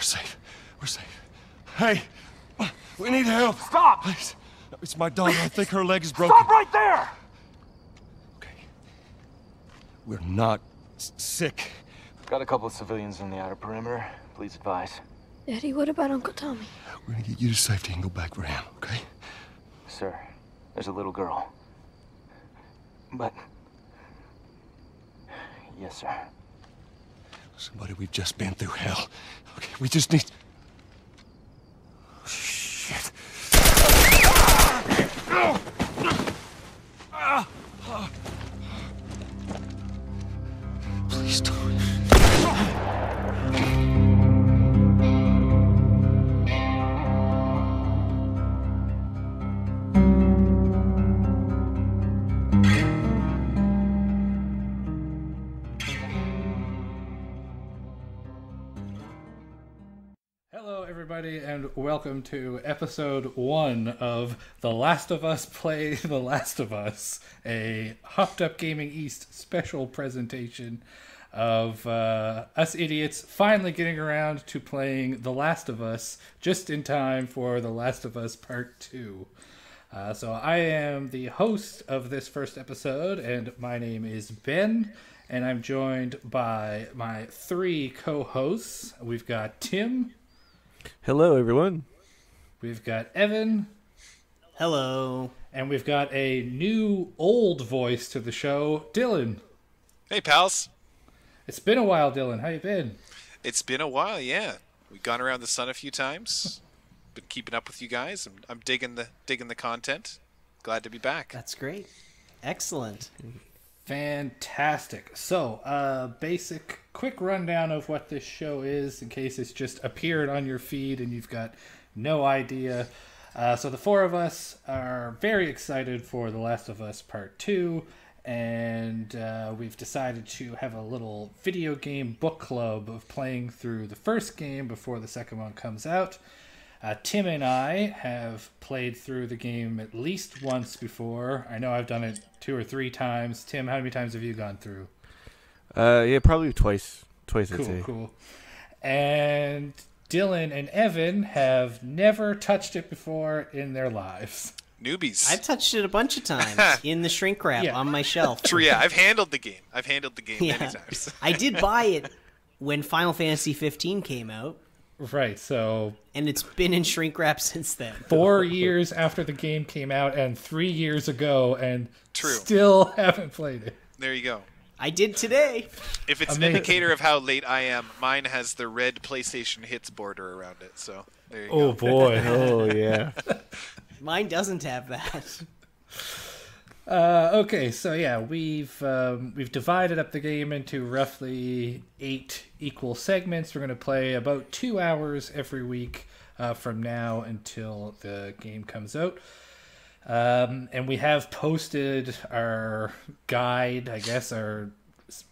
safe. We're safe. Hey, we need help. Stop! Please. It's my daughter. I think her leg is broken. Stop right there! Okay. We're not sick. Got a couple of civilians in the outer perimeter. Please advise. Daddy, what about Uncle Tommy? We're gonna get you to safety and go back for him, okay? Sir, there's a little girl. But... Yes, sir. Somebody, we've just been through hell. Okay, we just need... Shit. Please don't. Hello, everybody, and welcome to episode 1 of The Last of Us Play The Last of Us, a Hopped Up Gaming East special presentation of us idiots finally getting around to playing The Last of Us just in time for The Last of Us Part 2. So I am the host of this first episode, and my name is Ben, and I'm joined by my 3 co-hosts. We've got Tim. Hello, everyone. We've got Evan. Hello. And we've got a new old voice to the show, Dylan. Hey, pals. It's been a while, Dylan. How you been? It's been a while, yeah. We've gone around the sun a few times. Been keeping up with you guys. I'm digging the content. Glad to be back. That's great. Excellent. Fantastic. So, basic, quick rundown of what this show is, in case it's just appeared on your feed and you've got no idea. So the 4 of us are very excited for The Last of Us Part 2, and we've decided to have a little video game book club of playing through the first game before the second one comes out. Tim and I have played through the game at least once before. I know I've done it 2 or 3 times. Tim, how many times have you gone through? Yeah, probably twice. I'd say. Cool. And Dylan and Evan have never touched it before in their lives. Newbies. I've touched it a bunch of times in the shrink wrap on my shelf. True, yeah. I've handled the game many times. I did buy it when Final Fantasy 15 came out. Right, so... And it's been in shrink wrap since then. 4 years after the game came out and 3 years ago, and True. Still haven't played it. There you go. I did today. If it's an indicator of how late I am, mine has the red PlayStation Hits border around it, so there you go. Oh, boy. Oh, yeah. Mine doesn't have that. Okay, so yeah, we've divided up the game into roughly 8 equal segments. We're going to play about 2 hours every week from now until the game comes out. And we have posted our guide, I guess, our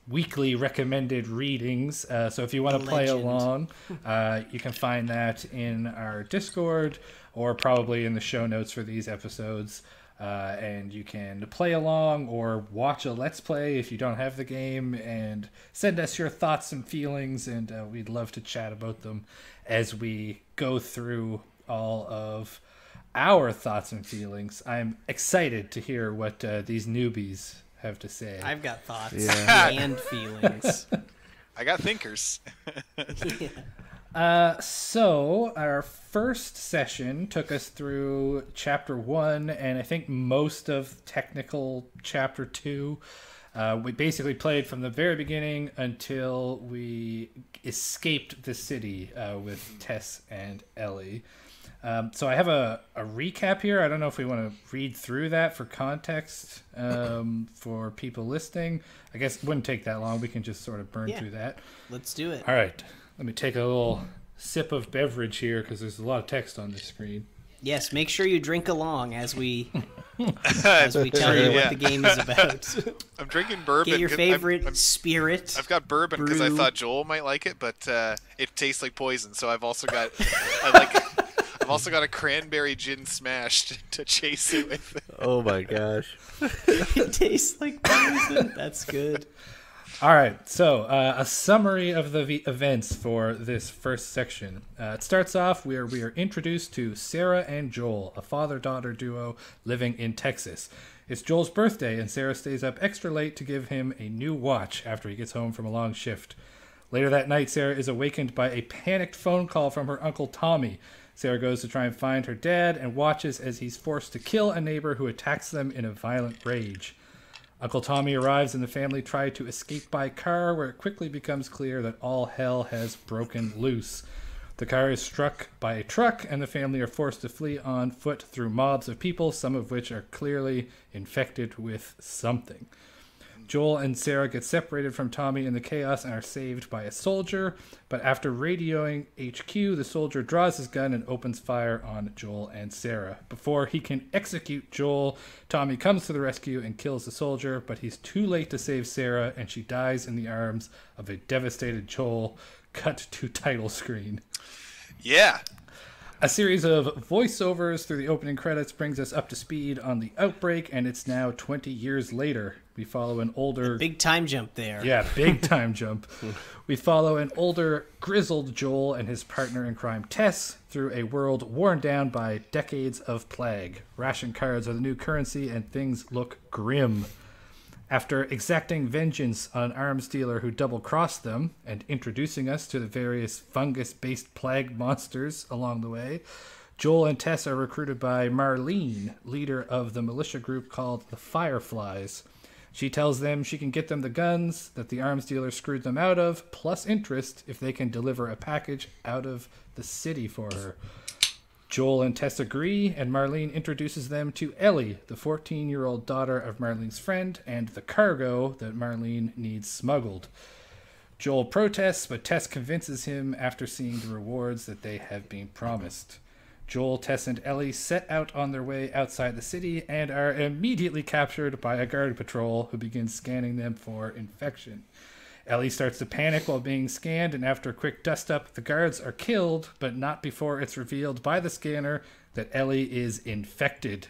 weekly recommended readings. So if you want to play along, you can find that in our Discord or probably in the show notes for these episodes. And you can play along or watch a Let's Play if you don't have the game, and send us your thoughts and feelings, and we'd love to chat about them as we go through all of our thoughts and feelings. I'm excited to hear what these newbies have to say. I've got thoughts Yeah. and feelings. I got thinkers. So our first session took us through chapter 1 and I think most of technical chapter 2. We basically played from the very beginning until we escaped the city with Tess and Ellie. So I have a recap here. I don't know if we want to read through that for context for people listening. I guess it wouldn't take that long. We can just sort of burn through that. Let's do it. All right. Let me take a little sip of beverage here because there's a lot of text on the screen. Yes, make sure you drink along as we tell you what the game is about. I'm drinking bourbon. Get your favorite spirit. I've got bourbon because I brew. thought Joel might like it, but it tastes like poison. So I've also got I've also got a cranberry gin smashed to chase it with. Oh my gosh. It tastes like poison. That's good. All right, so a summary of the events for this first section. It starts off where we are introduced to Sarah and Joel, a father-daughter duo living in Texas. It's Joel's birthday, and Sarah stays up extra late to give him a new watch after he gets home from a long shift. Later that night, Sarah is awakened by a panicked phone call from her Uncle Tommy. Sarah goes to try and find her dad and watches as he's forced to kill a neighbor who attacks them in a violent rage. Uncle Tommy arrives and the family try to escape by car, where it quickly becomes clear that all hell has broken loose. The car is struck by a truck, and the family are forced to flee on foot through mobs of people, some of which are clearly infected with something. Joel and Sarah get separated from Tommy in the chaos and are saved by a soldier, but after radioing HQ, the soldier draws his gun and opens fire on Joel and Sarah. Before he can execute Joel, Tommy comes to the rescue and kills the soldier, but he's too late to save Sarah, and she dies in the arms of a devastated Joel. Cut to title screen. Yeah. A series of voiceovers through the opening credits brings us up to speed on the outbreak, and it's now 20 years later. We follow an older... Big time jump there. Yeah, big time jump. We follow an older, grizzled Joel and his partner in crime, Tess, through a world worn down by decades of plague. Ration cards are the new currency, and things look grim. After exacting vengeance on an arms dealer who double-crossed them and introducing us to the various fungus-based plague monsters along the way, Joel and Tess are recruited by Marlene, leader of the militia group called the Fireflies. She tells them she can get them the guns that the arms dealer screwed them out of, plus interest if they can deliver a package out of the city for her. Joel and Tess agree, and Marlene introduces them to Ellie, the 14-year-old daughter of Marlene's friend, and the cargo that Marlene needs smuggled. Joel protests, but Tess convinces him after seeing the rewards that they have been promised. Joel, Tess, and Ellie set out on their way outside the city and are immediately captured by a guard patrol who begins scanning them for infection. Ellie starts to panic while being scanned, and after a quick dust-up, the guards are killed, but not before it's revealed by the scanner that Ellie is infected.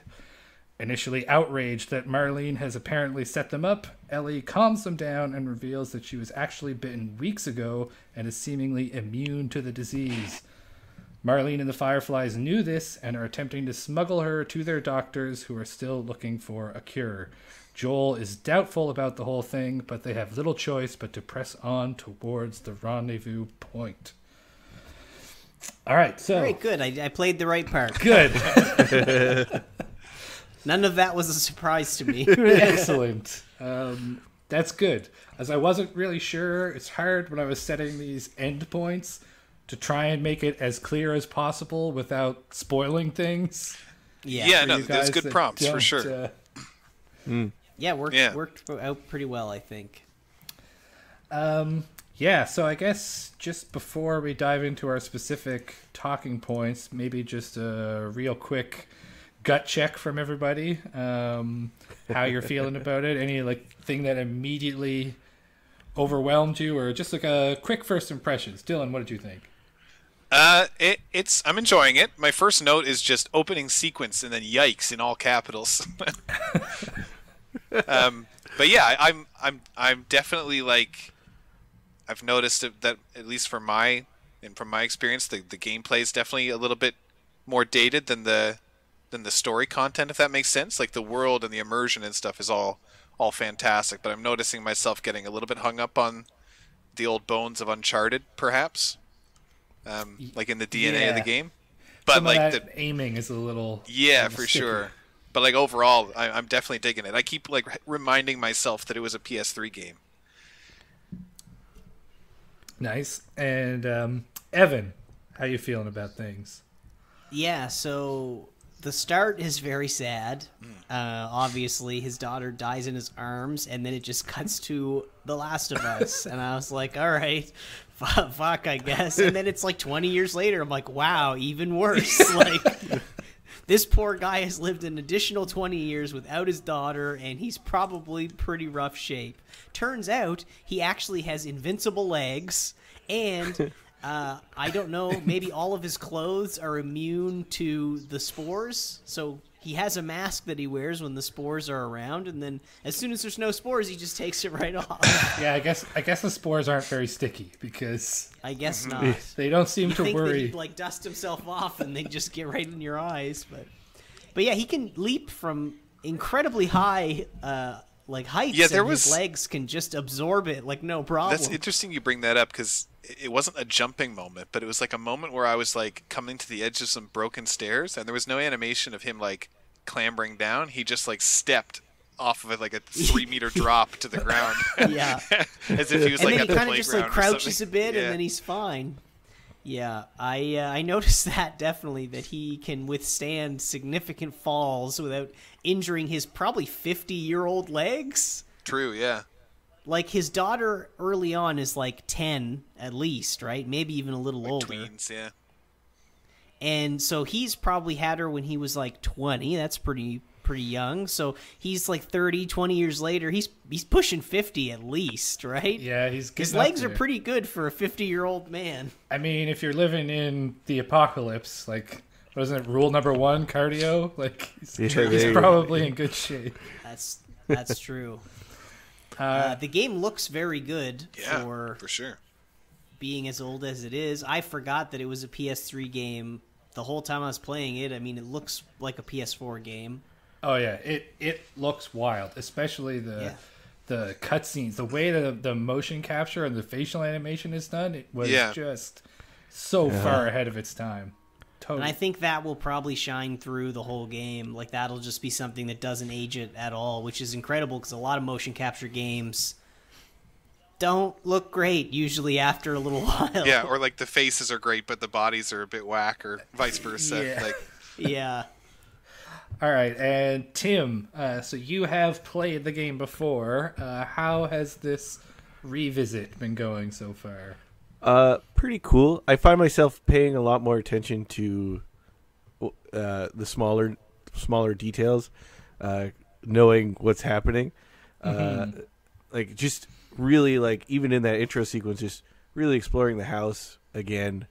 Initially outraged that Marlene has apparently set them up, Ellie calms them down and reveals that she was actually bitten weeks ago and is seemingly immune to the disease. Marlene and the Fireflies knew this and are attempting to smuggle her to their doctors, who are still looking for a cure. Joel is doubtful about the whole thing, but they have little choice but to press on towards the rendezvous point. All right, so... Very good. I played the right part. Good. None of that was a surprise to me. Excellent. That's good. As I wasn't really sure, it's hard when I was setting these endpoints to try and make it as clear as possible without spoiling things. Yeah, no, there's good prompts for sure. Yeah, worked out pretty well, I think. Yeah, so I guess just before we dive into our specific talking points, maybe just a real quick gut check from everybody. How you're feeling about it? Any thing that immediately overwhelmed you, or just a quick first impressions? Dylan, what did you think? I'm enjoying it. My first note is just opening sequence and then yikes in all capitals. But yeah, I'm definitely I've noticed that at least from my experience, the gameplay is definitely a little bit more dated than the story content, if that makes sense. Like the world and the immersion and stuff is all fantastic, but I'm noticing myself getting a little bit hung up on the old bones of Uncharted, perhaps. Like in the DNA of the game, but some of that aiming is a little for sure. But overall, I'm definitely digging it. I keep reminding myself that it was a PS3 game. Nice. And Evan, how you feeling about things? Yeah, so the start is very sad. Obviously, his daughter dies in his arms, and then it just cuts to The Last of Us, and I was like, all right, fuck, I guess. And then it's 20 years later, I'm like, wow, even worse. This poor guy has lived an additional 20 years without his daughter, and he's probably pretty rough shape. Turns out he actually has invincible legs, and I don't know, maybe all of his clothes are immune to the spores, so he has a mask that he wears when the spores are around, and then as soon as there's no spores, he just takes it right off. Yeah, I guess the spores aren't very sticky because I guess not. they don't seem You to think that worry. he'd like dust himself off and they just get right in your eyes, but yeah, he can leap from incredibly high like heights. Yeah, there and was- his legs can just absorb it like no problem. That's interesting you bring that up because it wasn't a jumping moment, but it was like a moment where I was like coming to the edge of some broken stairs, and there was no animation of him like clambering down. He just like stepped off of it like a 3-meter drop to the ground. Yeah. As if he was And like then at he the kind of just like playground or crouches a something. bit, Yeah. and then he's fine. Yeah, I noticed that definitely, that he can withstand significant falls without injuring his probably 50-year-old legs. True, yeah. Like his daughter early on is like 10 at least, right? Maybe even a little Like older. tweens, yeah. And so he's probably had her when he was like 20. That's pretty young. So he's like 30, 20 years later. He's pushing 50 at least, right? Yeah, he's His getting up legs are there. pretty good for a 50-year-old man. I mean, if you're living in the apocalypse, like, wasn't it rule number 1, cardio? Like, he's probably in good shape. That's true. The game looks very good Yeah, for sure. being as old as it is. I forgot that it was a PS3 game the whole time I was playing it. I mean, it looks like a PS4 game. Oh yeah, it looks wild, especially the cutscenes, the way the motion capture and the facial animation is done. It was just so far ahead of its time. Totally. And I think that will probably shine through the whole game. Like, that'll just be something that doesn't age it at all, which is incredible because a lot of motion capture games don't look great usually after a little while. Yeah, or like the faces are great, but the bodies are a bit whack, or vice versa. Yeah. Like, Yeah. All right, and Tim, so you have played the game before. How has this revisit been going so far? Pretty cool. I find myself paying a lot more attention to the smaller details, knowing what's happening. Like, just really, like, even in that intro sequence, just really exploring the house again,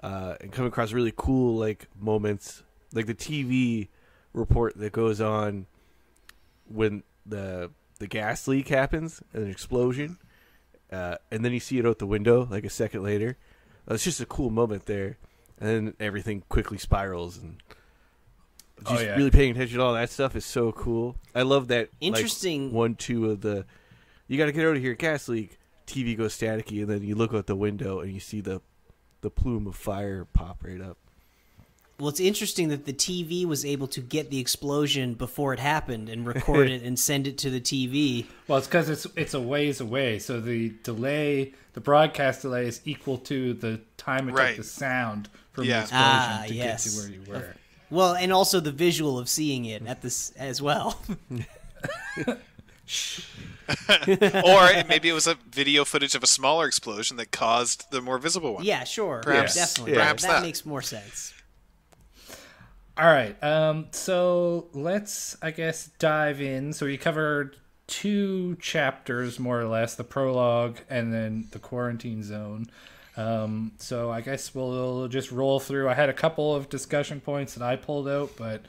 and coming across really cool, like, moments, like the TV report that goes on when the gas leak happens and an explosion, and then you see it out the window like a second later. It's just a cool moment there, and then everything quickly spirals, and just really paying attention to all that stuff is so cool. I love that. Interesting. Like, 1-2 of the, you got to get out of here, gas leak. TV goes staticky, and then you look out the window and you see the plume of fire pop right up. Well, it's interesting that the TV was able to get the explosion before it happened and record it and send it to the TV. Well, it's because it's a ways away, so the delay, the broadcast delay, is equal to the time it took the sound from the explosion to get to where you were. Well, and also the visual of seeing it at this as well. or maybe it was a video footage of a smaller explosion that caused the more visible one. Yeah, sure. Perhaps, Definitely. Perhaps that makes more sense. All right, so let's, I guess, dive in. So we covered 2 chapters, more or less, the prologue and then the quarantine zone. So I guess we'll just roll through. I had a couple of discussion points that I pulled out, but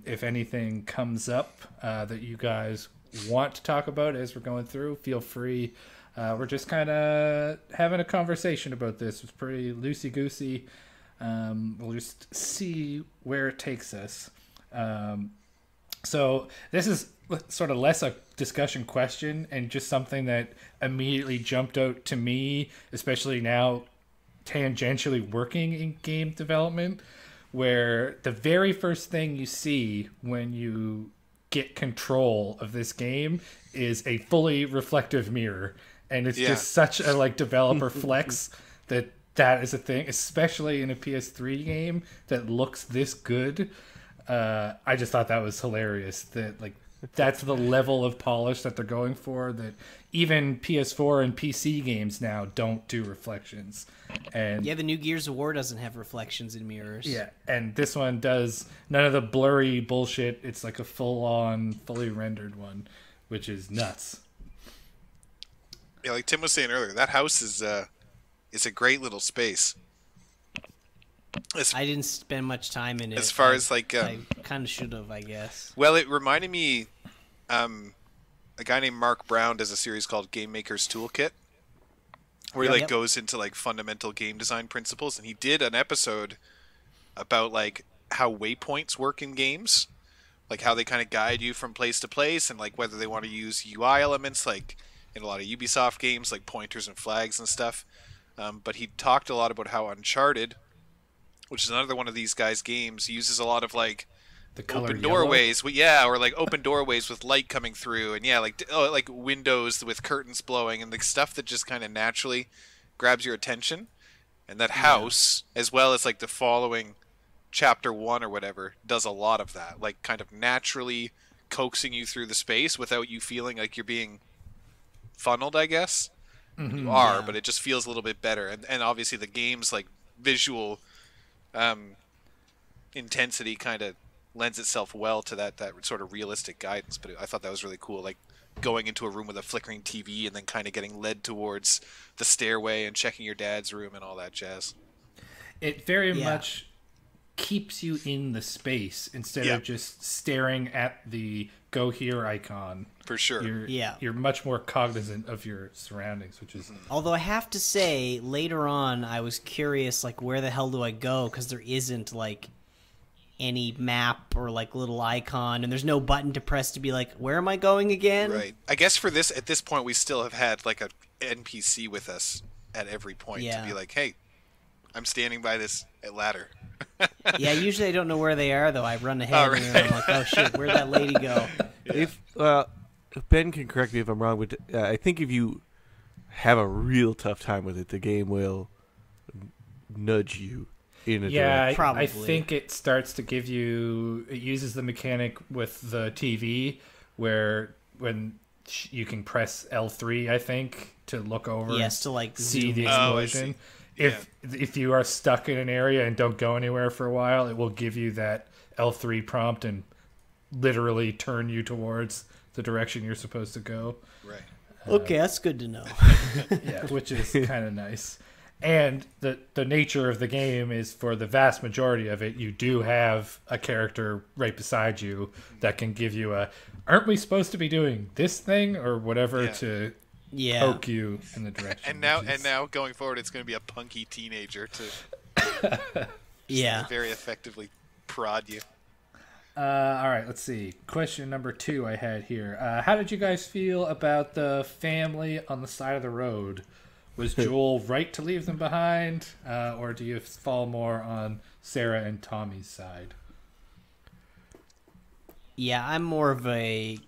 if anything comes up that you guys want to talk about as we're going through, feel free. We're just kind of having a conversation about this. It's pretty loosey-goosey. We'll just see where it takes us. So this is sort of less a discussion question and just something that immediately jumped out to me, especially now tangentially working in game development, where the very first thing you see when you get control of this game is a fully reflective mirror. And it's just such a like developer flex that is a thing, especially in a PS3 game that looks this good. I just thought that was hilarious. That like that's the level of polish that they're going for. That even PS4 and PC games now don't do reflections. And yeah, the new Gears of War doesn't have reflections in mirrors. Yeah, and this one does none of the blurry bullshit. It's like a full-on, fully rendered one, which is nuts. Yeah, like Tim was saying earlier, that house is a great little space. I didn't spend much time in it. As far as like, I kind of should have, I guess. well, it reminded me, a guy named Mark Brown does a series called Game Maker's Toolkit, where he like Yep. goes into like fundamental game design principles, and he did an episode about like how waypoints work in games, like how they kind of guide you from place to place, and like whether they want to use UI elements, like in a lot of Ubisoft games, like pointers and flags and stuff. But he talked a lot about how Uncharted, which is another one of these guys' games, uses a lot of like The color open yellow. doorways. Yeah, or like open doorways with light coming through, and yeah, like windows with curtains blowing, and the stuff that just kind of naturally grabs your attention. And that house, as well as like the following chapter 1 or whatever, does a lot of that, like kind of naturally coaxing you through the space without you feeling like you're being funneled, I guess. You are, but it just feels a little bit better. And obviously the game's like visual intensity kind of lends itself well to that sort of realistic guidance. But I thought that was really cool, like going into a room with a flickering TV and then kind of getting led towards the stairway and checking your dad's room and all that jazz. It very much keeps you in the space instead of just staring at the go here icon. For sure. You're much more cognizant of your surroundings, which is Although I have to say, later on, I was curious, like, where the hell do I go? Because there isn't, like, any map or, like, little icon, and there's no button to press to be like, where am I going again? Right. I guess for this, at this point, we still have had, like, a NPC with us at every point to be like, hey, I'm standing by this ladder. Yeah, usually I don't know where they are, though. I run ahead and I'm like, oh, shit, where'd that lady go? If Ben can correct me if I'm wrong, but I think if you have a real tough time with it, the game will nudge you in a direction. Probably. I think it starts to give you. It uses the mechanic with the TV where when you can press L3, I think, to look over. Yes, to like see zoom the in. explosion. If you are stuck in an area and don't go anywhere for a while, it will give you that L3 prompt and literally turn you towards the direction you're supposed to go. Right. Okay, that's good to know. Yeah, which is kind of nice. And the nature of the game is, for the vast majority of it, you do have a character right beside you that can give you a, aren't we supposed to be doing this thing or whatever to poke you in the direction. And now going forward, it's going to be a punky teenager to very effectively prod you. All right, let's see. Question number 2 I had here. How did you guys feel about the family on the side of the road? Was Joel right to leave them behind, or do you fall more on Sarah and Tommy's side? Yeah, I'm more of a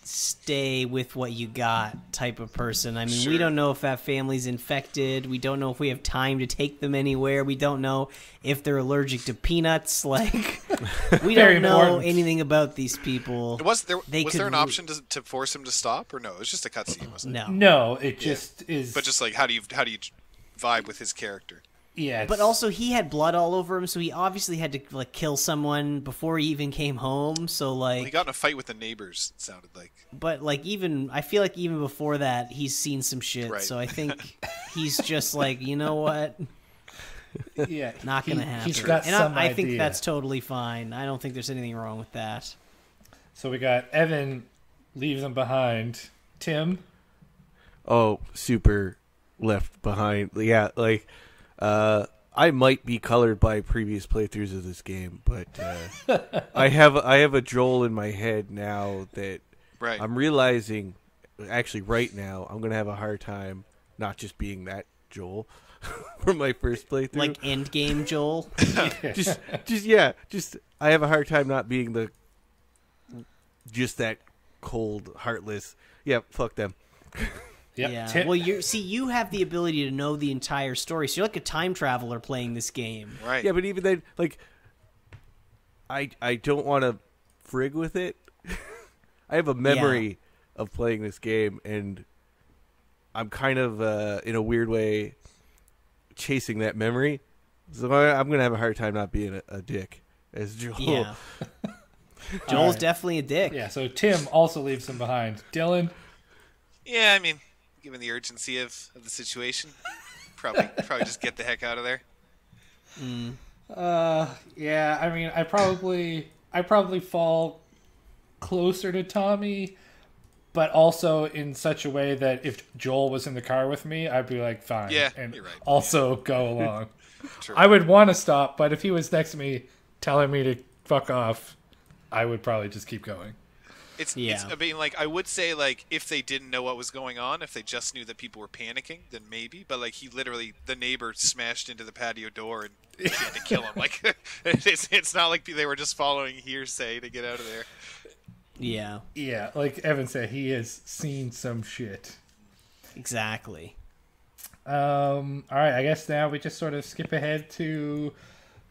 stay with what you got type of person. I mean, we don't know if that family's infected. We don't know if we have time to take them anywhere. We don't know if they're allergic to peanuts. Like, we don't know anything about these people. Was there an option to force him to stop, or no? It was just a cutscene, wasn't it? No, it just is. But just like, how do you vibe with his character? Yeah, but also he had blood all over him, so he obviously had to like kill someone before he even came home. So like, he got in a fight with the neighbors. It sounded like. But like, I feel like even before that, he's seen some shit. Right. So I think he's just like, you know what? Yeah, not gonna happen. He's got some I idea. think that's totally fine. I don't think there's anything wrong with that. So we got Evan leaves them behind. Tim. Oh, super left behind. Yeah, like. I might be colored by previous playthroughs of this game, but I have a Joel in my head now that I'm realizing, actually right now, I'm gonna have a hard time not just being that Joel for my first playthrough. Like endgame Joel. just I have a hard time not being that cold, heartless. Yeah, fuck them. Yep. Yeah. Well, you have the ability to know the entire story, so you're like a time traveler playing this game. Right. Yeah, but even then, like, I don't want to frig with it. I have a memory of playing this game, and I'm kind of, in a weird way, chasing that memory. So I'm going to have a hard time not being a dick as Joel. Yeah. Joel's definitely a dick. Yeah, so Tim also leaves him behind. Dylan? Yeah, I mean, given the urgency of the situation, probably just get the heck out of there. Yeah, I mean, I probably fall closer to Tommy, but also in such a way that if Joel was in the car with me, I'd be like, fine. Yeah, and you're right. also go along. True. I would want to stop, but if he was next to me telling me to fuck off, I would probably just keep going. It's Yeah. I mean, like, I would say, like, if they didn't know what was going on, if they just knew that people were panicking, then maybe. But, like, the neighbor smashed into the patio door and he had to kill him. Like, it's not like they were just following hearsay to get out of there. Yeah, Yeah, like Evan said, he has seen some shit. exactly. All right, I guess now we just sort of skip ahead to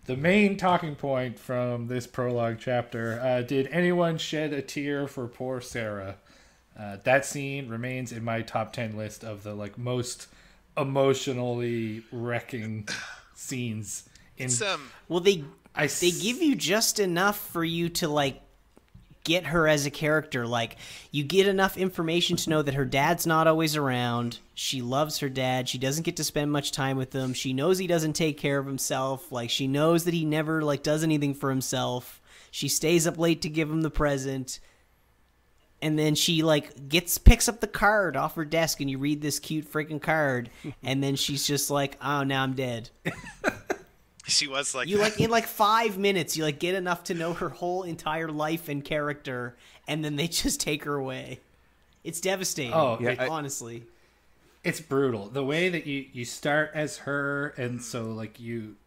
the main talking point from this prologue chapter. Did anyone shed a tear for poor Sarah? That scene remains in my top 10 list of the like most emotionally wrecking scenes. Well, they give you just enough for you to like get her as a character. Like, you get enough information to know that her dad's not always around. She loves her dad. She doesn't get to spend much time with him. She knows he doesn't take care of himself. Like, she knows that he never like does anything for himself. She stays up late to give him the present. And then she like picks up the card off her desk, and you read this cute freaking card, and then she's just like, "Oh, now I'm dead." She was like, You like in like 5 minutes, you like get enough to know her whole entire life and character, and then they just take her away. It's devastating. Oh, yeah, honestly. It's brutal. The way that you start as her, and so like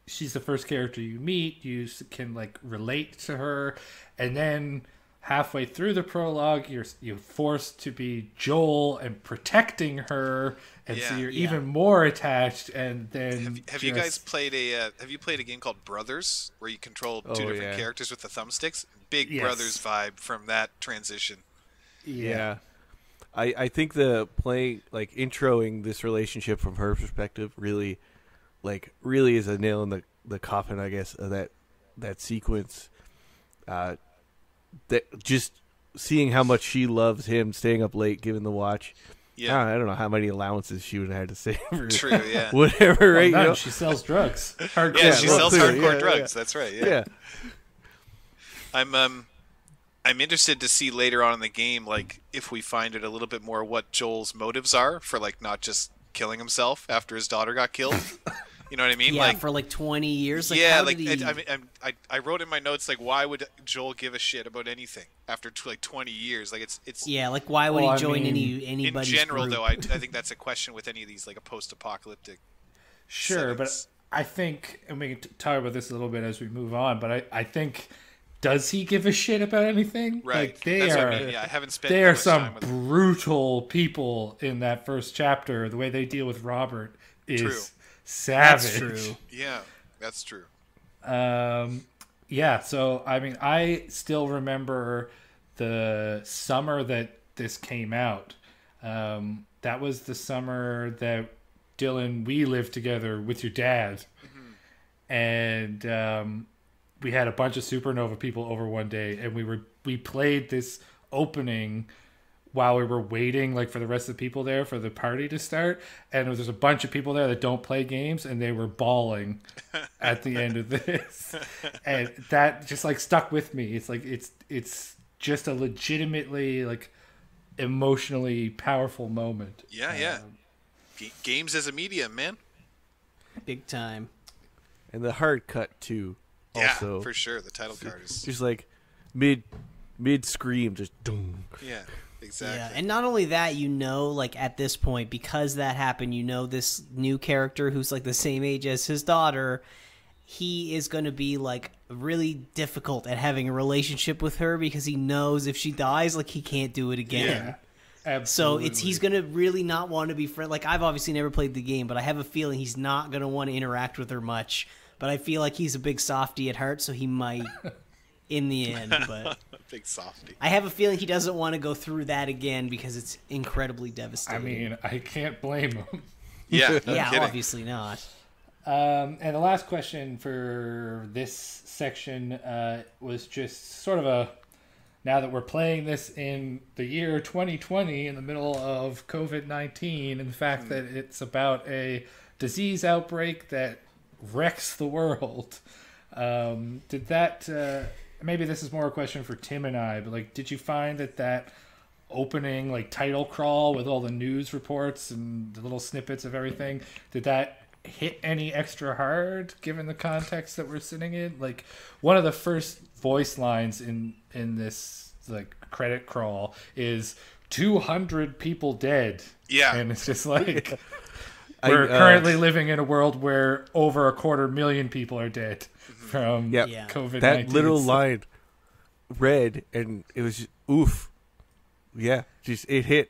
she's the first character you meet. You can like relate to her, and then halfway through the prologue, you're forced to be Joel and protecting her, and so you're even more attached. And then have you guys played a game called Brothers, where you control two different characters with the thumbsticks? Big Brothers vibe from that transition. Yeah. I think the playing, like, introing this relationship from her perspective really is a nail in the coffin, I guess, of that sequence. That just seeing how much she loves him, staying up late, giving the watch. Yeah, I don't know how many allowances she would have had to save. True, yeah. Whatever, right? None. You know? She sells drugs. She sells hardcore drugs. That's right. Yeah. I'm interested to see later on in the game, like, if we find it a little bit more what Joel's motives are for, like, not just killing himself after his daughter got killed. You know what I mean? Yeah, like, for like 20 years. Like, yeah, how like did he... I wrote in my notes, like, why would Joel give a shit about anything after like 20 years? Like, it's yeah, like, why would he join anybody's in general group? though? I think that's a question with any of these, like, a post-apocalyptic. Sure, settings. but I think, and we can talk about this a little bit as we move on, but I think, does he give a shit about anything? Right. Like, they That's are, what I mean. Yeah, I haven't spent they are much some time with brutal people in that first chapter. The way they deal with Robert is True. savage. That's true. Yeah, that's true. Yeah, so, I mean, I still remember the summer that this came out. That was the summer that Dylan, we lived together with your dad. And we had a bunch of Supernova people over one day, and we played this opening while we were waiting, like, for the rest of the people there for the party to start. And there's a bunch of people there that don't play games, and they were bawling at the end of this. And that just, like, stuck with me. It's like it's just a legitimately, like, emotionally powerful moment. Yeah. Games as a medium, man. Big time. And the hard cut too. Also, Yeah, for sure. The title card is just like mid scream, just doom. yeah, exactly. Yeah, and not only that, you know, like, at this point, because that happened, you know, this new character who's like the same age as his daughter, he is going to be like really difficult at having a relationship with her because he knows if she dies, like, he can't do it again. Yeah. So Absolutely. he's going to really not want to be friends. Like, I've obviously never played the game, but I have a feeling he's not going to want to interact with her much. But I feel like he's a big softy at heart, so he might in the end. But Big softy. I have a feeling he doesn't want to go through that again because it's incredibly I devastating. mean, I can't blame him. Yeah, no yeah, kidding. obviously not. And the last question for this section was just sort of a, now that we're playing this in the year 2020 in the middle of COVID-19 and the fact that it's about a disease outbreak that wrecks the world, Did that? Maybe this is more a question for Tim and I, but like, did you find that opening like title crawl with all the news reports and the little snippets of everything, did that hit any extra hard given the context that we're sitting in? Like, one of the first voice lines in this like credit crawl is 200 people dead. Yeah. And it's just like we're currently living in a world where over 250,000 people are dead from COVID-19. That little line read, and it was just, oof. Yeah, just it hit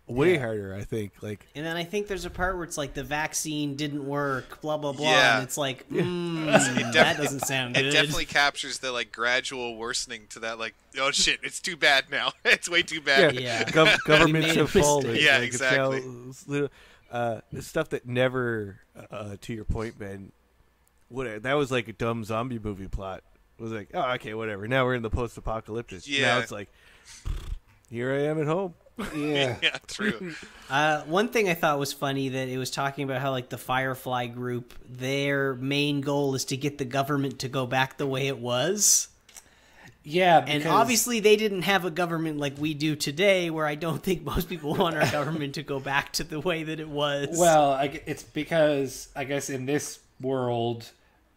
way harder, I think. Like, and then I think there's a part where it's like the vaccine didn't work, blah blah blah, and it's like, that doesn't sound good. It definitely captures the like gradual worsening to that. Like, oh shit, it's too bad now. It's way too bad. Yeah. Governments have fallen. Yeah, like, exactly. Stuff that never, to your point, Ben. That was like a dumb zombie movie plot. It was like, oh, okay, whatever. Now we're in the post-apocalyptic. Yeah. Now it's like, here I am at home. Yeah. Yeah, true. One thing I thought was funny that it was talking about how like the Firefly group, their main goal is to get the government to go back the way it was. Yeah, and obviously they didn't have a government like we do today, where I don't think most people want our government to go back to the way that it was. Well, it's because I guess in this world,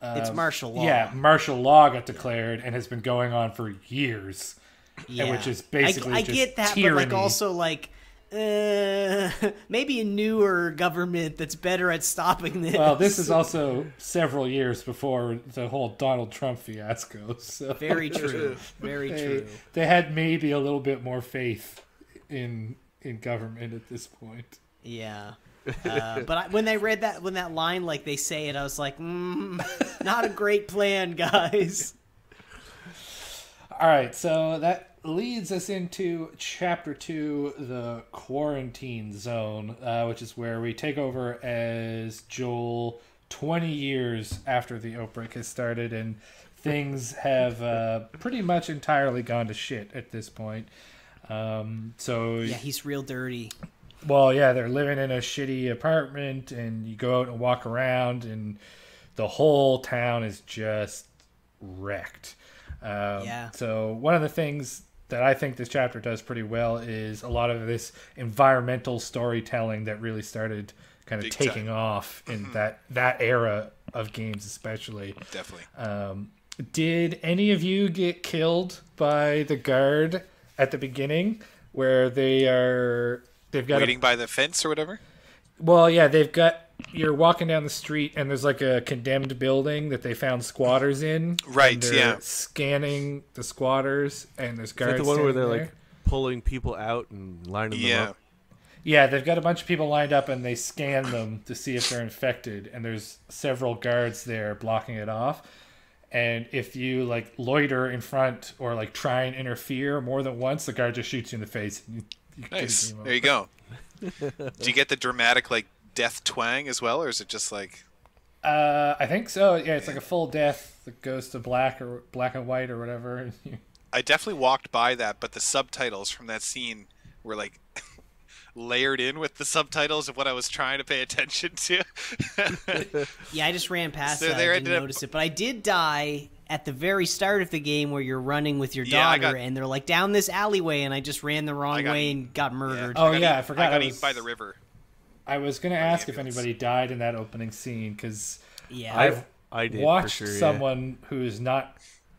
it's martial law. Yeah, martial law got declared and has been going on for years. Yeah, which is basically I just get that, tyranny. but like also like maybe a newer government that's better at stopping this. Well, this is also several years before the whole Donald Trump fiasco. So very true, true. They had maybe a little bit more faith in government at this point. Yeah. But when that line, like they say it, I was like, not a great plan, guys. All right, so that leads us into Chapter 2, the Quarantine Zone, which is where we take over as Joel 20 years after the outbreak has started, and things have pretty much entirely gone to shit at this point. So yeah, he's real dirty. Well, yeah, they're living in a shitty apartment, and you go out and walk around, and the whole town is just wrecked. So one of the things that I think this chapter does pretty well is a lot of this environmental storytelling that really started kind of Big taking time. off in that era of games, especially. Definitely. Did any of you get killed by the guard at the beginning, where they've got Waiting by the fence or whatever? Well, yeah, you're walking down the street and there's like a condemned building that they found squatters in. Right, and they're yeah. scanning the squatters, and there's Is guards. that the one where they're standing like pulling people out and lining them up? Yeah, they've got a bunch of people lined up and they scan them to see if they're infected, and there's several guards there blocking it off. And if you like loiter in front or like try and interfere more than once, the guard just shoots you in the face. And you Nice. There you go. Do you get the dramatic like death twang as well, or is it just like? I think so. Yeah, it's like a full death that goes to black or black and white or whatever. I definitely walked by that, but the subtitles from that scene were like layered in with the subtitles of what I was trying to pay attention to. Yeah, I just ran past So that. there I I didn't did- notice it, but I did die at the very start of the game where you're running with your Yeah, I daughter, got- and they're like down this alleyway, and I just ran the wrong way and got murdered. Oh, yeah, I forgot. I got I eaten was- by the river. I was going to ask if anybody died in that opening scene, because Yeah, I did, watched for sure, yeah. someone who is not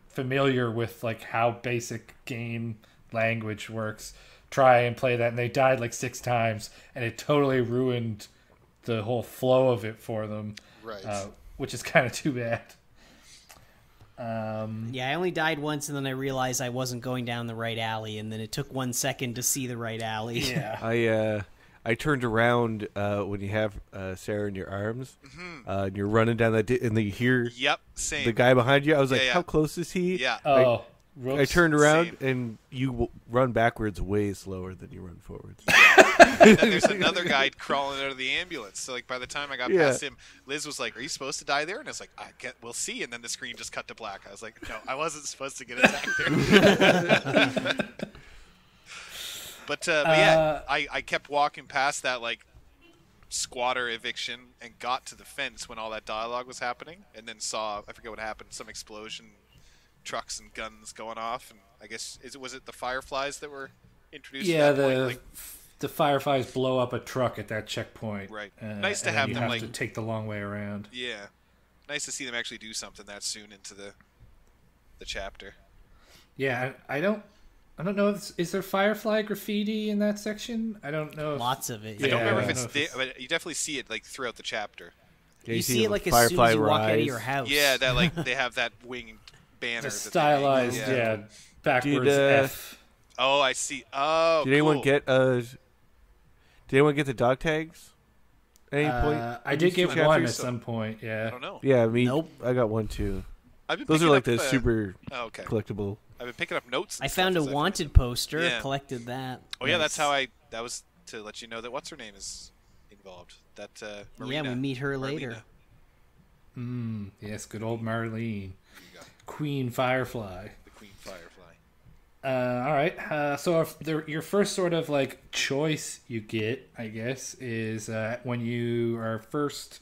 familiar with like how basic game language works try and play that, and they died like 6 times, and it totally ruined the whole flow of it for them. Right. Which is kind of too bad. yeah, I only died once, and then I realized I wasn't going down the right alley, and then it took 1 second to see the right alley. Yeah. I turned around when you have Sarah in your arms, and you're running down that, and then you hear Yep. Same. the guy behind you. I was like, Yeah. how close is he? Yeah. Oh, I whoops. turned around, Same. and you run backwards way slower than you run forwards. And then there's another guy crawling out of the ambulance. So like by the time I got Yeah. past him, Liz was like, "Are you supposed to die there?" And I was like, we'll see." And then the screen just cut to black. I was like, "No, I wasn't supposed to get attacked there." But yeah, I kept walking past that like squatter eviction and got to the fence when all that dialogue was happening, and then saw, I forget what happened, some explosion, trucks and guns going off, and I guess was it the Fireflies that were introduced? Yeah, at that point? the Fireflies blow up a truck at that checkpoint. Right. Nice to and have you them have like to take the long way around. Yeah, nice to see them actually do something that soon into the chapter. Yeah, I don't know. Is there Firefly graffiti in that section? I don't know. Lots of it. I don't Yeah, remember I if don't it's know if there, it's- but you definitely see it like throughout the chapter. Yeah, You see it like as soon Firefly as you walk out of Rise. your house. Yeah, that like they have that winged banner. The that they stylized, make. yeah, backwards Did, F. Oh, I see. Oh, Did anyone cool. get Did anyone get the dog tags? At any point? I in did these two get one at chapters? some point. I Yeah. don't know. Yeah, me. Nope. I got one too. I've been Those are picking like up, the super Oh, okay. collectible. I've been picking up notes. And I stuff found a as find wanted them. poster, Yeah. collected that. Oh yeah, that's Nice. how that was to let you know that what's her name is involved. That Marina. Yeah, we meet her Marlena. later. Yes, good old Marlene, There you go. Queen Firefly. The Queen Firefly. All right. So your first sort of like choice you get, I guess, is when you are first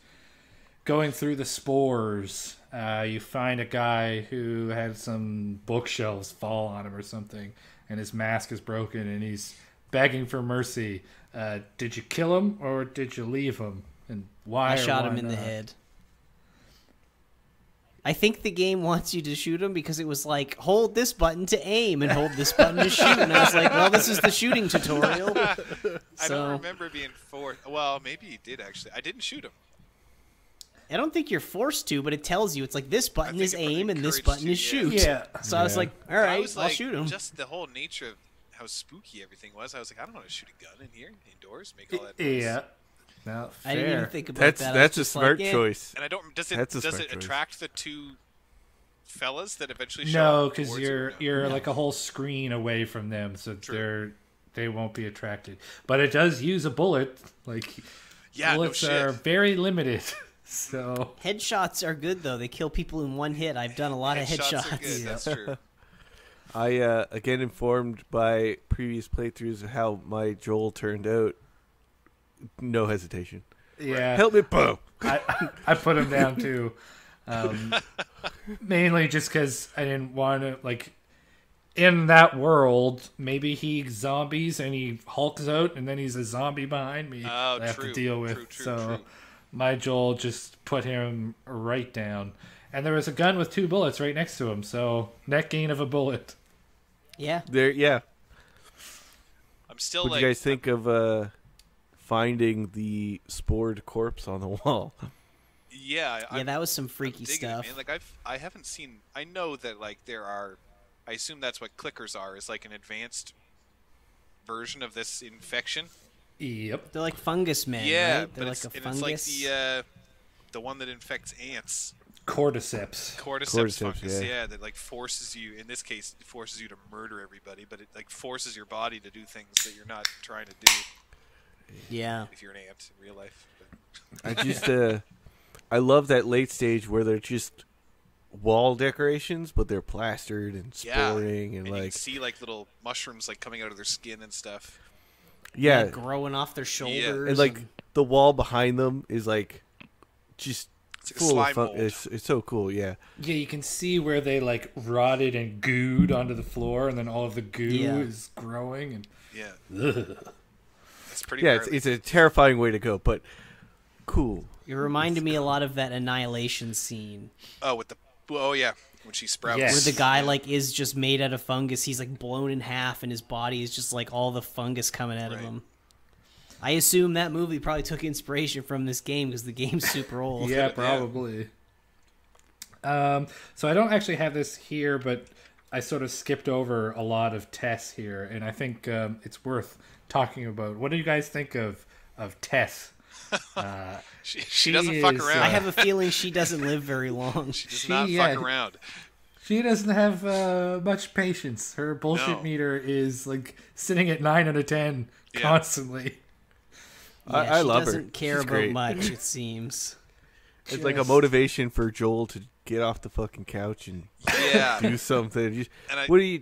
going through the spores. You find a guy who had some bookshelves fall on him or something, and his mask is broken, and he's begging for mercy. Did you kill him or did you leave him? And why? I or shot why him in the not? head. I think the game wants you to shoot him because it was like, hold this button to aim and hold this button to shoot. And I was like, well, this is the shooting tutorial. I So- don't remember being forced. Well, maybe he did actually. I didn't shoot him. I don't think you're forced to, but it tells you it's like this button think is it aim and this encouraged button you, is yeah. shoot. Yeah. So I was like, all I right, was I'll like, shoot him. Just the whole nature of how spooky everything was. I was like, I don't want to shoot a gun in here, indoors, make all that noise. Yeah. No, I didn't even fair. think about That's that. that's a a smart choice. And I don't. Does That's a it smart choice. attract the two fellas that eventually show No, up because towards you? you're No. like a whole screen away from them, so True. they won't be attracted. But it does use a bullet. Like Yeah, no bullets shit. are very limited. So Headshots are good though. They kill people in one hit. I've done a lot of Headshots are headshots. good. That's true. I again informed by previous playthroughs of how my Joel turned out. No hesitation. yeah, Help me, boom. I put him down too. Mainly just because I didn't want to like in that world. Maybe he zombies and he hulks out, and then he's a zombie behind me. Oh, that I have true. to deal with. True, so true. my Joel just put him right down, and there was a gun with 2 bullets right next to him. So net gain of a bullet. Yeah. There, yeah. I'm still What do like. you guys think of finding the spored corpse on the wall? Yeah, Yeah, that was some freaky digging stuff. It, man. Like I haven't seen. I know that like there are. I assume that's what clickers are. Is like an advanced version of this infection. Yep. They're like fungus men, Yeah, right? They're but like a it's fungus. like the one that infects ants. Cordyceps. Cordyceps Cordyceps, fungus, yeah. that like forces you. In this case, it forces you to murder everybody, but it like forces your body to do things that you're not trying to do Yeah. if you're an ant in real life. But, I just I love that late stage where they're just wall decorations, but they're plastered and yeah, sporing and you like can see like little mushrooms like coming out of their skin and stuff. yeah, Growing off their shoulders. and like the wall behind them is like just It's like a full slime of fun. mold. It's so cool. Yeah, Yeah, you can see where they like rotted and gooed onto the floor, and then all of the goo Yeah. is growing. And Yeah, it's pretty. yeah. gnarly. It's a terrifying way to go, but cool. it reminded me a lot of that Annihilation scene Oh yeah, when she sprouts. Yes. where the guy like is just made out of fungus. He's like blown in half, and his body is just like all the fungus coming out of Right. him. I assume that movie probably took inspiration from this game because the game's super old. yeah, probably. So I don't actually have this here, but I sort of skipped over a lot of Tess here, and I think it's worth talking about. What do you guys think of Tess? She doesn't fuck is, around. I have a feeling she doesn't live very long. She does she- not yeah. fuck around. She doesn't have much patience. Her bullshit No. meter is like sitting at 9 out of 10 Yeah. constantly. Yeah, I she love her. doesn't care She's about great. much, it seems. It's like a Just- motivation for Joel to get off the fucking couch and Yeah. do something. And What are you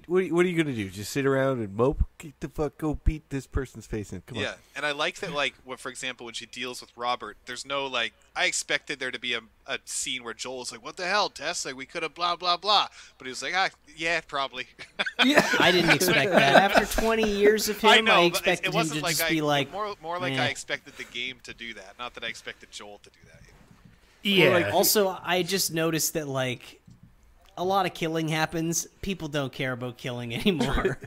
gonna do? Just sit around and mope? Get the fuck, go beat this person's face in. Come on. Yeah, and I like that, like, for example, when she deals with Robert, there's no, like, I expected there to be a scene where Joel's like, what the hell, Tess? Like, we could have blah, blah, blah. But he was like, yeah, probably. Yeah. I didn't expect that. After 20 years of him, I, know, but expected it wasn't him to like just be like... more like eh. I expected the game to do that, not that I expected Joel to do that. Yeah. Well, like, Also, I just noticed that, like, a lot of killing happens. People don't care about killing anymore.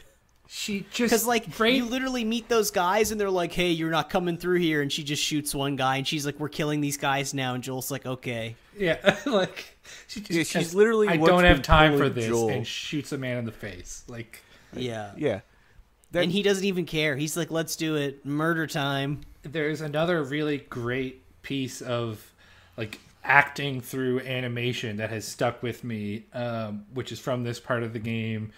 She just Because, like, great. you literally meet those guys, and they're like, hey, you're not coming through here, and she just shoots one guy, and she's like, we're killing these guys now, and Joel's like, okay. Yeah, like she just, Yeah, she's literally I what's don't have been time for pulling this, Joel. and shoots a man in the face. Like, Yeah. Yeah. That, And he doesn't even care. He's like, let's do it. Murder time. there's another really great piece of like acting through animation that has stuck with me, which is from this part of the game.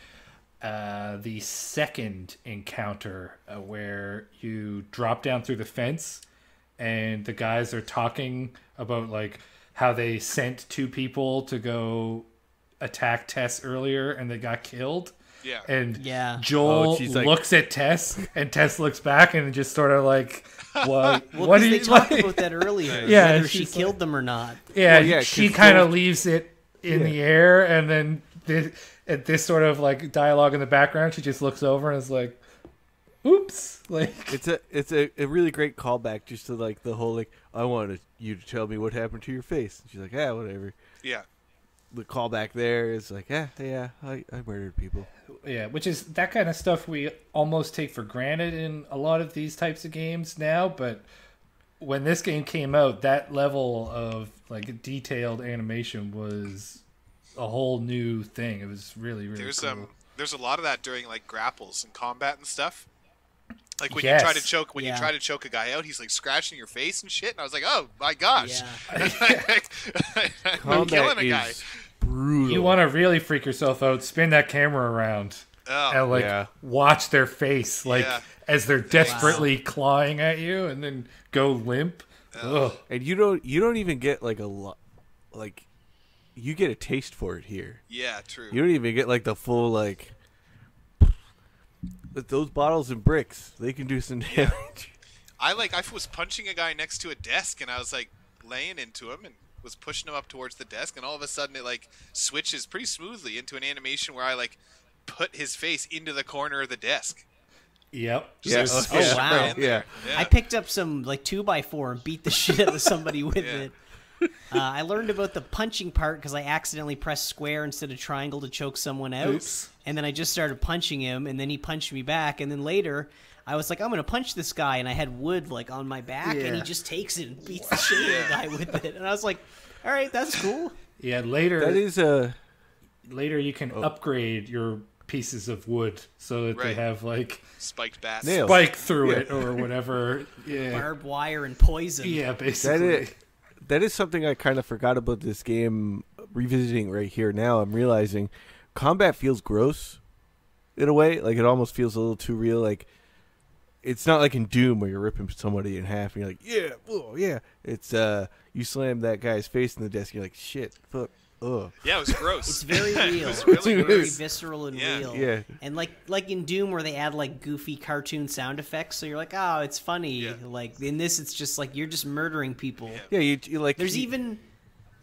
The second encounter where you drop down through the fence and the guys are talking about like how they sent two people to go attack Tess earlier and they got killed. Yeah. And Yeah. Joel she's like- looks at Tess and Tess looks back and just sort of like, what Well, what because do they you talked like? about that earlier. Yeah, Whether she she's killed them or not. Yeah, Well, yeah, she 'cause kind of Joel- leaves it in the air, and then this sort of like dialogue in the background, she just looks over and is like, "Oops!" Like, it's a really great callback just to like the whole like I wanted you to tell me what happened to your face. And she's like, yeah, whatever. Yeah. The callback there is like, I murdered people. yeah, which is that kind of stuff we almost take for granted in a lot of these types of games now, but when this game came out, that level of like detailed animation was a whole new thing. It was really, really cool. There's a lot of that during like grapples and combat and stuff. Like when Yes. you try to choke Yeah. you try to choke a guy out, he's like scratching your face and shit, and I was like, oh my gosh. Yeah. I'm killing a guy. is brutal. You want to really freak yourself out, spin that camera around. Oh, And like Yeah. watch their face, like Yeah. as they're desperately clawing at you, and then go limp. Ugh. And you don't even get like a lot, like you get a taste for it here. yeah, true. You don't even get like the full like. But those bottles and bricks, they can do some damage. I was punching a guy next to a desk, and I was like laying into him and was pushing him up towards the desk, and all of a sudden it like switches pretty smoothly into an animation where I like put his face into the corner of the desk. Yep. Yeah. Just Oh, squish it wow. right in there. Yeah. I picked up some like 2x4 and beat the shit out of somebody with Yeah. it. I learned about the punching part because I accidentally pressed square instead of triangle to choke someone out. Oops. And then I just started punching him, and then he punched me back. And then later, I was like, I'm going to punch this guy. And I had wood like on my back, and he Yeah. just takes it and beats the shit out of the guy with it. And I was like, all right, that's cool. Yeah. Later, That is a. later you can upgrade your pieces of wood so that they Right. have like Spiked bats. Nails. spike through Yeah. it or whatever. Yeah. Barbed wire and poison. Yeah. That Basically. is something I kind of forgot about this game. Revisiting right here now, I'm realizing combat feels gross in a way. Like it almost feels a little too real. Like it's not like in Doom where you're ripping somebody in half and you're like, yeah, oh yeah. It's you slam that guy's face in the desk, and you're like, shit, fuck, ugh. Yeah, it was gross. It's very real. It was really It very gross. visceral and Yeah. real. Yeah. And like in Doom where they add like goofy cartoon sound effects, so you're like, oh, it's funny. Yeah. Like in this, it's just like you're just murdering people. Yeah, you like. There's you- even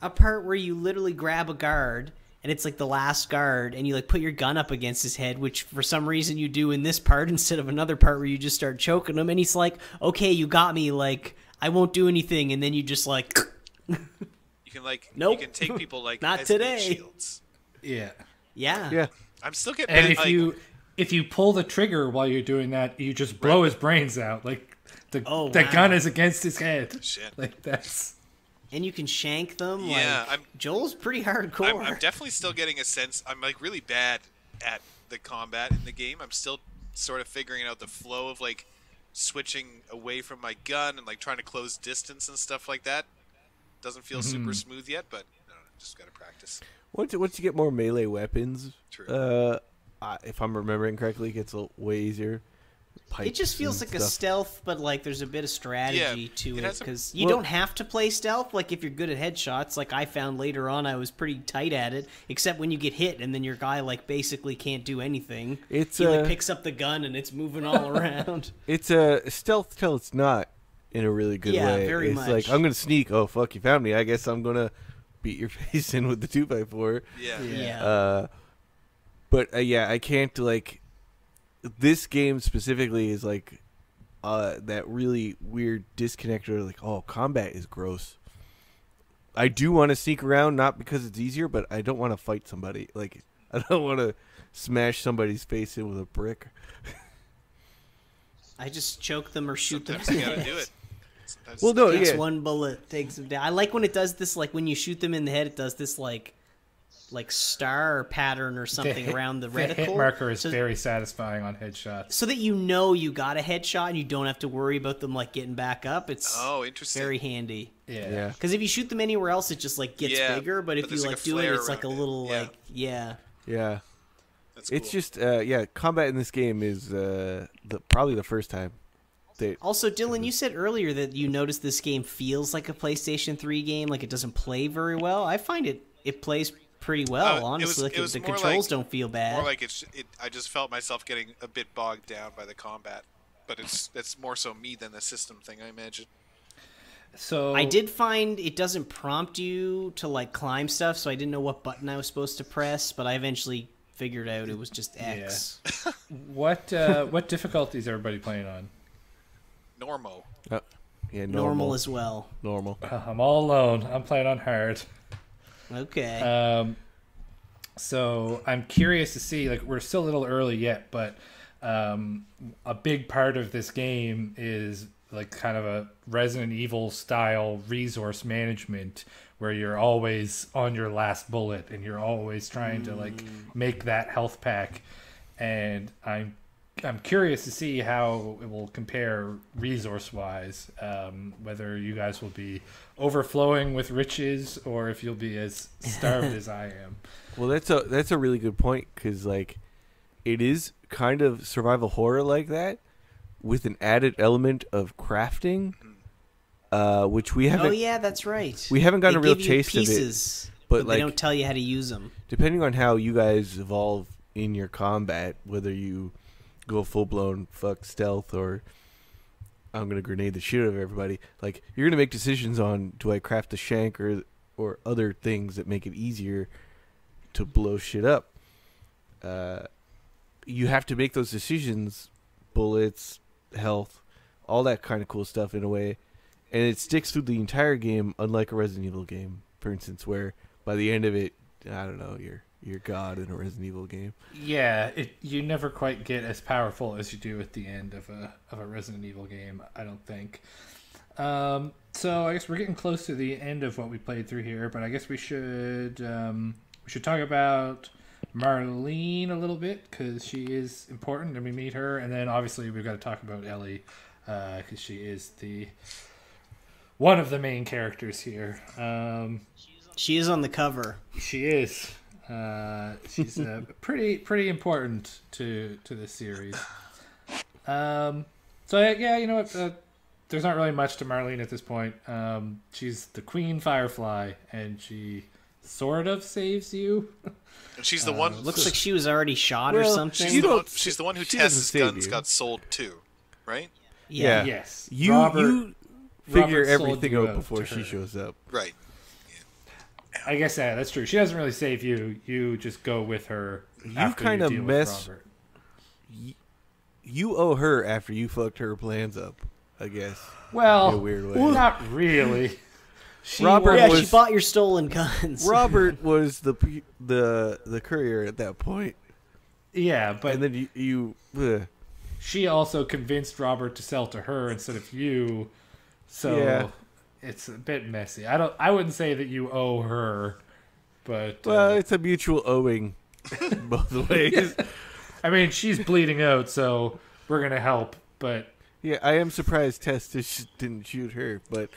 a part where you literally grab a guard, and it's like the last guard, and you like put your gun up against his head, which for some reason you do in this part instead of another part where you just start choking him, and he's like, okay, you got me, like I won't do anything, and then you just like. You can like Nope. you can take people like Not as today. meat shields. Yeah. Yeah. Yeah. I'm still getting And like, if you pull the trigger while you're doing that, you just blow his brains out. Like the Oh, the wow. gun is against his head. Shit. Like that's And you can shank them. Yeah, like, I'm- Joel's pretty hardcore. I'm definitely still getting a sense. I'm like really bad at the combat in the game. I'm still sort of figuring out the flow of like switching away from my gun and like trying to close distance and stuff like that. Doesn't feel super smooth yet, but I don't know, just gotta practice. Once you get more melee weapons, True. if I'm remembering correctly, it gets way easier. pipes. It just feels and like a stuff. stealth, but like there's a bit of strategy to it it has a- because you Well- don't have to play stealth. Like if you're good at headshots, like I found later on, I was pretty tight at it. Except when you get hit, and then your guy like basically can't do anything. It's he like picks up the gun and it's moving all around. It's a stealth till it's not in a really good Yeah, way. very it's much. like, I'm going to sneak. Oh, fuck, you found me. I guess I'm going to beat your face in with the 2x4. Yeah. Yeah. But yeah, I can't, like, this game specifically is like that really weird disconnect where, like, oh, combat is gross. I do want to sneak around, not because it's easier, but I don't want to fight somebody. Like, I don't want to smash somebody's face in with a brick. I just choke them or shoot Sometimes them. you gotta do it. Sometimes Well, no, Takes yeah. one bullet, takes them down. I like when it does this, like when you shoot them in the head, it does this like star pattern or something hit- around the The reticle. hit marker is so, very satisfying on headshots. so that you know you got a headshot and you don't have to worry about them like getting back up. It's Oh, interesting. very handy. Yeah. Because if you shoot them anywhere else, it just like gets Yeah, bigger. But if but you there's, like like, a do it, flare it's like a around it. little Yeah. like yeah. Yeah. That's cool. It's just, yeah, combat in this game is probably the first time. Also, Dylan, you said earlier that you noticed this game feels like a PlayStation 3 game, like it doesn't play very well. I find it plays pretty well, honestly. it was the more controls like- don't feel bad. More like I just felt myself getting a bit bogged down by the combat, but it's more so me than the system thing, I imagine. So I did find it doesn't prompt you to like climb stuff, so I didn't know what button I was supposed to press, but I eventually figured out it was just X. What difficulties is everybody playing on? Normo. Yeah, Normal as well. normal. I'm all alone. I'm playing on hard. Okay. So I'm curious to see, like, we're still a little early yet, but a big part of this game is like kind of a Resident Evil style resource management where you're always on your last bullet and you're always trying to like make that health pack. And I'm curious to see how it will compare resource-wise, whether you guys will be overflowing with riches or if you'll be as starved as I am. Well, that's a really good point because like it is kind of survival horror like that with an added element of crafting, which we haven't. Oh yeah, that's right. We haven't gotten They a real give you taste of it, pieces, but, but like- they don't tell you how to use them. depending on how you guys evolve in your combat, whether you go full blown fuck stealth or I'm gonna grenade the shit out of everybody, like you're gonna make decisions on do I craft a shank or other things that make it easier to blow shit up. You have to make those decisions, bullets, health, all that kind of cool stuff in a way, and it sticks through the entire game, unlike a Resident Evil game, for instance, where by the end of it, I don't know, you're God in a Resident Evil game. Yeah, you never quite get as powerful as you do at the end of a Resident Evil game, I don't think. So I guess we're getting close to the end of what we played through here, but I guess we should talk about Marlene a little bit because she is important and we meet her, and then obviously we've got to talk about Ellie because she is one of the main characters here. She is on the cover. She is. She's pretty important to this series. So yeah, you know what? There's not really much to Marlene at this point. She's the Queen Firefly, and she sort of saves you. And she's the one. Looks like she was already shot or Well, something. She's the one who she tests doesn't save guns you. got sold to, right? Yeah. Yes, You figure Robert sold everything you out before to she her. shows up. Right. I guess that's true. She doesn't really save you. You just go with her. You after kinda deal with mess- Robert. You owe her after you fucked her plans up, I guess. Well, in a weird way. not really. She Robert Yeah, was- she bought your stolen guns. Robert was the courier at that point, Yeah, but and then you she also convinced Robert to sell to her instead of you. So Yeah. it's a bit messy. I wouldn't say that you owe her, but well, it's a mutual owing both ways. I mean, she's bleeding out, so we're gonna help. But Yeah, I am surprised Tess didn't shoot her, but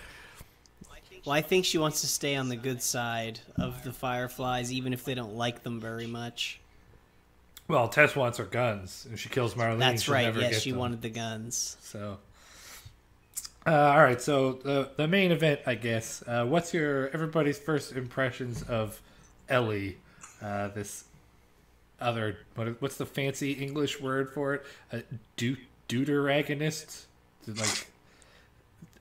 Well, I think she wants to stay on the good side of the Fireflies, even if they don't like them very much. Well, Tess wants her guns. If she kills Marlene, That's she'll right. never Yes, get she them. wanted the guns. So, all right. So the main event, I guess. What's everybody's first impressions of Ellie? This other what's the fancy English word for it? Deuteragonist? Like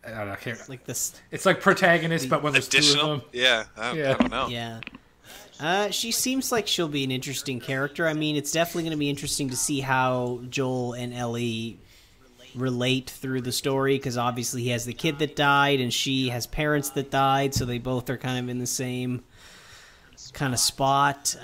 I don't know. I can't. Like this. It's like protagonist, but when there's two of Additional? them. Yeah, I don't know. Yeah. She seems like she'll be an interesting character. I mean, it's definitely going to be interesting to see how Joel and Ellie relate through the story, because obviously he has the kid that died and she has parents that died, so they both are kind of in the same kind of spot.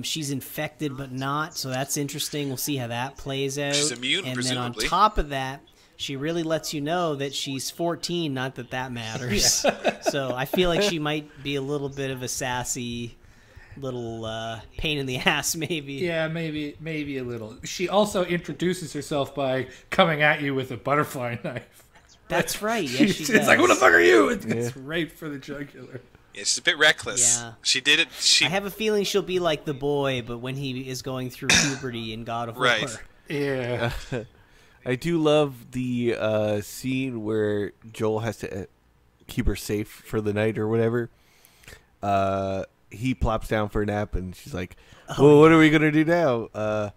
She's infected but not, so that's interesting. We'll see how that plays out. She's immune, and presumably. then on top of that, she really lets you know that she's 14, not that that matters. So I feel like she might be a little bit of a sassy little pain in the ass, maybe. Yeah, maybe a little. She also introduces herself by coming at you with a butterfly knife. That's right. Yes, she It's does. like, who the fuck are you? It's right for the jugular. Yeah, she's a bit reckless. Yeah. She did it. I have a feeling she'll be like the boy, but when he is going through puberty in God of Right. War. Yeah. I do love the scene where Joel has to keep her safe for the night or whatever. He plops down for a nap, and she's like, "Well, what are we gonna do now?" Well,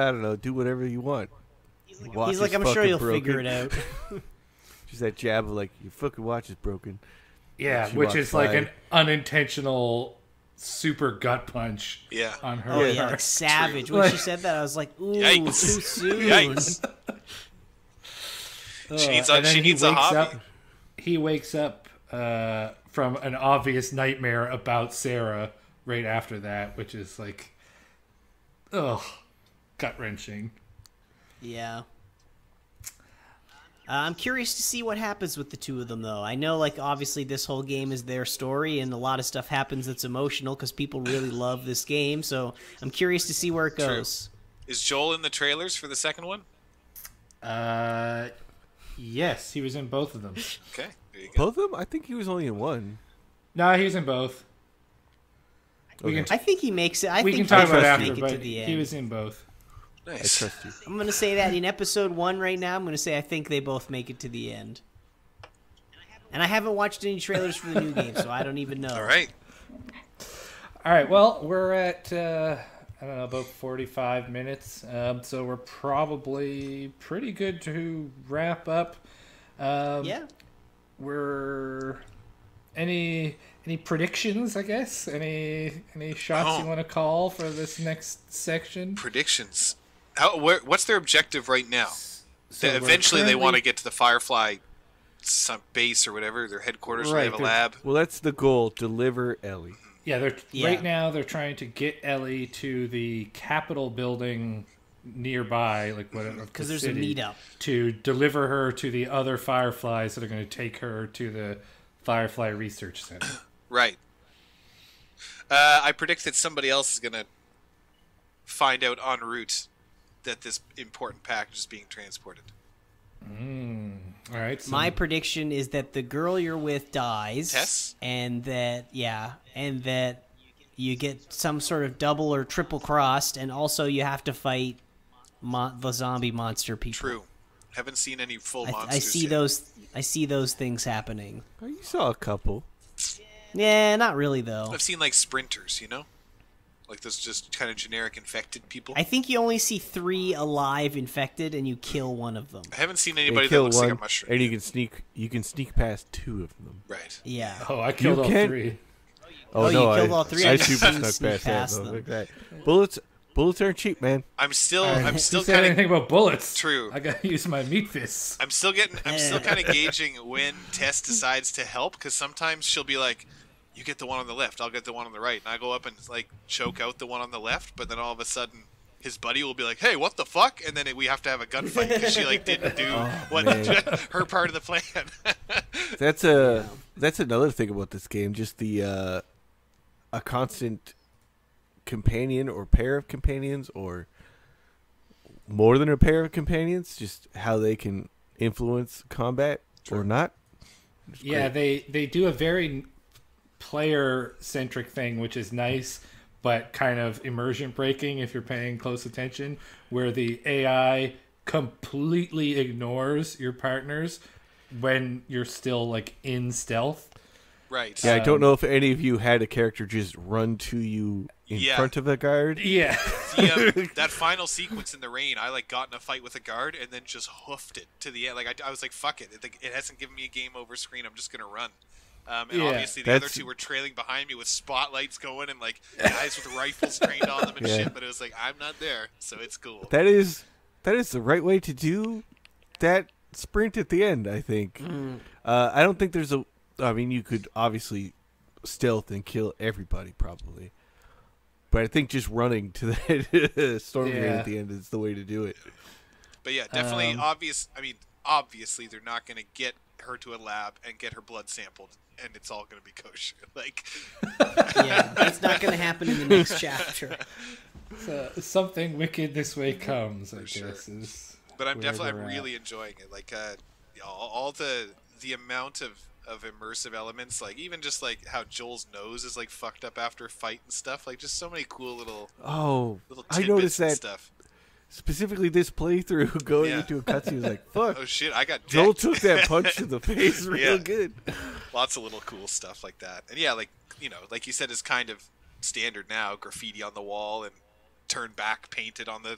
I don't know. Do whatever you want. Watch He's is like, I'm sure fucking you'll broken." figure it out. She's that jab of like, "Your fucking watch is broken." Yeah, She which walks is like by. an unintentional super gut punch Yeah. on her. Oh, yeah, part. like savage. When she said that, I was like, ooh, Yikes. too soon. Yikes. She needs And then she he needs a wakes hobby. up- He wakes up from an obvious nightmare about Sarah right after that, which is like, ugh, gut wrenching. Yeah. I'm curious to see what happens with the two of them, though. I know, like, obviously this whole game is their story, and a lot of stuff happens that's emotional because people really love this game, so I'm curious to see where it goes. Is Joel in the trailers for the second one? Yes, he was in both of them. Okay, there you go. Both of them? I think he was only in one. No, he was in both. We Okay. can I think he makes it. I we think can talk he about it does after, make it but to the end. he was in both. I Nice. trust you. I'm going to say that in episode 1 right now, I'm going to say I think they both make it to the end. And I haven't watched any trailers for the new game, so I don't even know. All right. All right, well, we're at, I don't know, about 45 minutes, so we're probably pretty good to wrap up. Yeah. We're... Any predictions, I guess? Any shots you want to call for this next section? Predictions. What's their objective right now? So we're Eventually, they currently- want to get to the Firefly base or whatever, their headquarters, where they have a Right, lab. Well, that's the goal. Deliver Ellie. Yeah, Yeah. right now they're trying to get Ellie to the Capitol building nearby, like whatever, Because the there's a city, meetup. to deliver her to the other Fireflies that are going to take her to the Firefly Research Center. Right. I predict that somebody else is going to find out en route that this important package is being transported. All right. So My prediction is that the girl you're with dies. Tess? And that, and that you get some sort of double or triple crossed, and also you have to fight the zombie monster people. True. Haven't seen any full I monsters see yet. those. I see those things happening. Oh, you saw a couple. Yeah, not really though. I've seen like sprinters, you know? Like those just kind of generic infected people. I think you only see 3 alive infected, and you kill one of them. I haven't seen They anybody that kill looks one, like a mushroom. and you can sneak past 2 of them. Right. Yeah. Oh, I killed all can't- 3. Oh, you no, killed all 3? I I super didn't snuck sneak past past that. them. Like that. Bullets aren't cheap, man. I'm still Who said kind anything of about bullets? True. I gotta use my meat fists. I'm still kind of gauging when Tess decides to help, because sometimes she'll be like, "You get the one on the left, I'll get the one on the right," and I go up and like choke out the one on the left, but then all of a sudden his buddy will be like, "Hey, what the fuck?" And then we have to have a gunfight because she like didn't do what her part of the plan. That's another thing about this game. Just the a constant companion or pair of companions, or more than a pair of companions. Just how they can influence combat or not. It's Yeah, great. they do a very player-centric thing, which is nice, but kind of immersion breaking if you're paying close attention, where the AI completely ignores your partners when you're still like in stealth. Right. Yeah, I don't know if any of you had a character just run to you in front of a guard. Yeah. That final sequence in the rain, I like got in a fight with a guard and then just hoofed it to the end. Like I was like, fuck it. It hasn't given me a game over screen. I'm just gonna run. And obviously the other two were trailing behind me with spotlights going and like guys with rifles trained on them and shit. But it was like, I'm not there, so it's cool. That is the right way to do that sprint at the end, I think. I don't think there's a... I mean, you could obviously stealth and kill everybody, probably. But I think just running to that storm grenade at the end is the way to do it. But yeah, definitely obvious. I mean, obviously they're not going to get her to a lab and get her blood sampled, and it's all going to be kosher. Like, Yeah, that's not going to happen in the next chapter. So, something wicked this way comes, I guess. But I'm really enjoying it. Like, all the amount of immersive elements, like even just like how Joel's nose is like fucked up after a fight and stuff. Like, just so many cool little I noticed that stuff. Specifically this playthrough going into a cutscene was like, fuck. Oh shit, I got Joel decked. took that punch to the face real good. Lots of little cool stuff like that. And yeah, like, you know, like you said, is kind of standard now, graffiti on the wall and turn back painted on the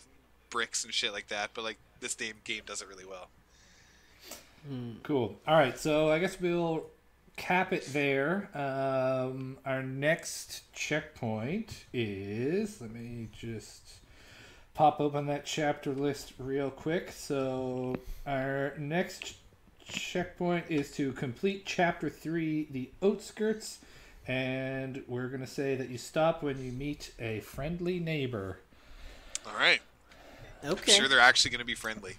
bricks and shit like that, but like this game does it really well. Cool. All right, so I guess we'll cap it there. Our next checkpoint is... Let me just pop open that chapter list real quick. So our next checkpoint is to complete Chapter 3, The Outskirts, and we're going to say that you stop when you meet a friendly neighbor. All right. Okay. I'm sure they're actually going to be friendly.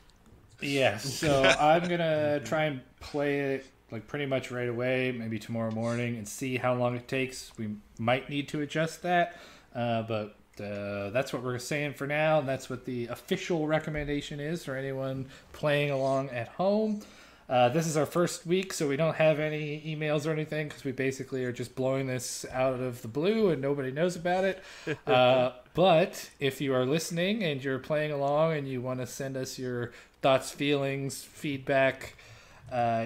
Yeah, so I'm going to try and play it like pretty much right away, maybe tomorrow morning, and see how long it takes. We might need to adjust that, but that's what we're saying for now, and that's what the official recommendation is for anyone playing along at home. This is our first week, so we don't have any emails or anything because we basically are just blowing this out of the blue and nobody knows about it. But if you are listening and you're playing along and you want to send us your thoughts, feelings, feedback,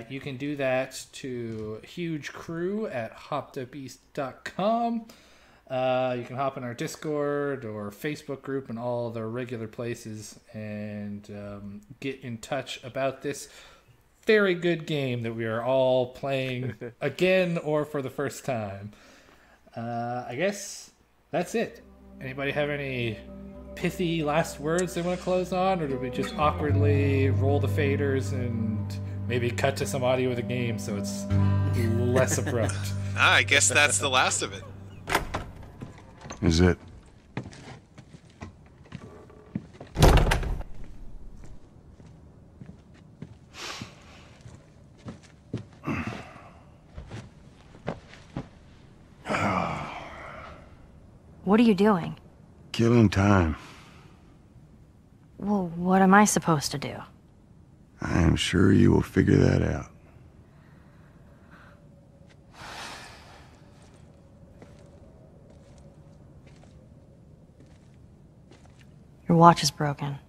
you can do that to hugecrew@hoppedupeast.com. You can hop in our Discord or Facebook group and all the regular places and get in touch about this very good game that we are all playing again or for the first time. I guess that's it. Anybody have any pithy last words they want to close on, or do we just awkwardly roll the faders and maybe cut to some audio of the game so it's less abrupt? I guess that's the last of it. Is it? What are you doing? Killing time. Well, what am I supposed to do? I am sure you will figure that out. Your watch is broken.